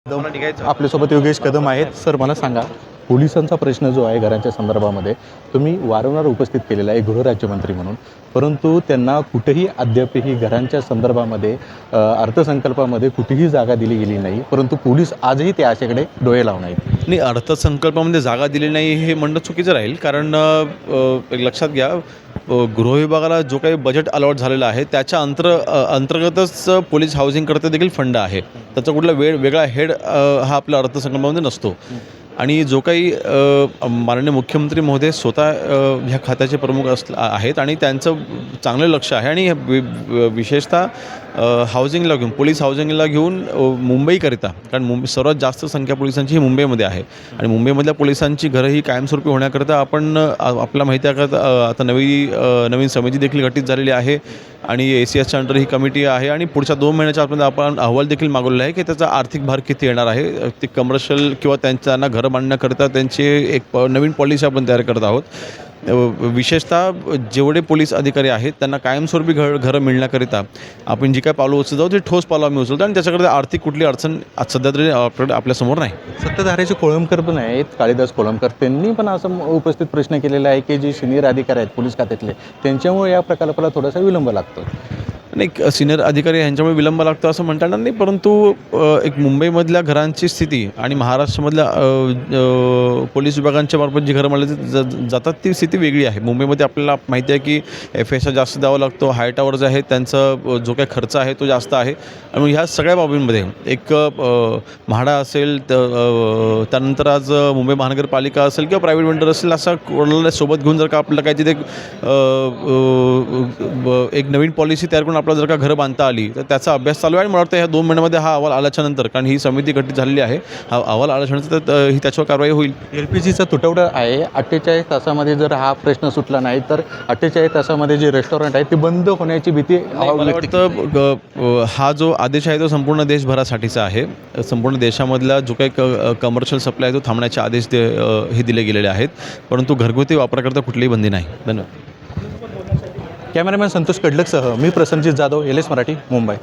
आपल्यासोबत योगेश कदम आहेत. सर मला सांगा, पोलिसांचा प्रश्न जो आहे घरांच्या संदर्भामध्ये तुम्ही वारंवार उपस्थित केलेला आहे गृहराज्यमंत्री म्हणून, परंतु त्यांना कुठेही अद्यापही घरांच्या संदर्भामध्ये अर्थसंकल्पामध्ये कुठेही जागा दिली गेली नाही, परंतु पोलीस आजही त्या आशेकडे डोळे लावून आहेत. नाही, अर्थसंकल्पामध्ये जागा दिली नाही हे म्हणणं चुकीचं राहील. कारण एक लक्षात घ्या, गृह विभागाला जो काही बजेट अलॉट झालेलं आहे त्याच्या अंतर्गतच पोलीस हाऊसिंगकरता देखील फंड आहे. त्याचा कुठला वेगळा हेड हा आपल्या अर्थसंकल्पामध्ये नसतो. आणि जो काही माननीय मुख्यमंत्री महोदय स्वतः ह्या खात्याचे प्रमुख आहेत आणि त्यांचं चांगलं लक्ष आहे. आणि विशेषतः हाऊसिंगला घेऊन, पोलीस हाऊसिंगला घेऊन मुंबईकरिता, कारण सर्वात जास्त संख्या पोलिसांची ही मुंबईमध्ये आहे. आणि मुंबईमधल्या पोलिसांची घरं ही कायमस्वरूपी होण्याकरता आपल्याला माहिती आहे का, आता नवीन समिती देखील गठीत झालेली आहे. आणि ACSच्या अंडर ही कमिटी आहे. आणि पुढच्या 2 महिन्याच्या आतमध्ये आपण अहवाल देखील मागवलेला आहे की त्याचा आर्थिक भार किती येणार आहे. ते कमर्शियल किंवा त्यांना घरं बांधण्याकरता त्यांची एक नवीन पॉलिसी आपण तयार करत आहोत. विशेषतः जेवढे पोलीस अधिकारी आहेत त्यांना कायमस्वरूपी घरं मिळण्याकरिता आपण जी काय पावलं उचलत आहोत ते ठोस पावलं आम्ही उचलतो. आणि त्याच्याकरता आर्थिक कुठली अडचण सध्या तरी आपल्यासमोर नाही. सत्ताधाऱ्याचे कोळंबकर पण आहेत, काळीदास कोळंबकर, त्यांनी पण असं उपस्थित प्रश्न केलेला आहे की जे सिनियर अधिकारी आहेत पोलीस खात्यातले, त्यांच्यामुळे या प्रकल्पाला थोडासा विलंब लागतो. नाही, सिनियर अधिकारी ह्यांच्यामुळे विलंब लागतो असं म्हणता येणार नाही. परंतु एक मुंबईमधल्या घरांची स्थिती आणि महाराष्ट्रामधल्या पोलीस विभागांच्या मार्फत जी घरं मानली जातात ती स्थिती वेगळी आहे. मुंबईमध्ये आपल्याला माहिती आहे की FSI जास्त द्यावा लागतो, हाय टावर्स आहेत, त्यांचा जो काही खर्च आहे तो जास्त आहे. आणि ह्या सगळ्या बाबींमध्ये एक म्हाडा असेल, त्यानंतर आज मुंबई महानगरपालिका असेल किंवा प्रायव्हेट वेंडर असेल, असा कोणाला सोबत घेऊन जर का आपल्याला काय तिथे एक नवीन पॉलिसी तयार करून आपल्याला जर का घरं बांधता आली तर त्याचा अभ्यास चालू आहे. आणि मला वाटतं ह्या 2 महिन्यामध्ये हा अहवाल आल्याच्यानंतर, कारण ही समिती गठीत झालेली आहे, हा अहवाल आल्याच्यानंतर ही त्याच्यावर कारवाई होईल. LPGचा तुटवडा आहे. 48 तासामध्ये जर हा प्रश्न सुटला नाही तर 48 तासामध्ये जे रेस्टॉरंट आहे ते बंद होण्याची भीती मला वाटतं हा जो आदेश आहे तो संपूर्ण देशभरासाठीचा आहे. संपूर्ण देशामधला जो काही कमर्शियल सप्लाय आहे तो थांबण्याचे आदेश हे दिले गेलेले आहेत. परंतु घरगुती वापराकरता कुठलीही बंदी नाही. धन्यवाद. कॅमेरामॅन संतोष कडलकसह मी प्रसन्नजित जाधव, LS मराठी, मुंबई.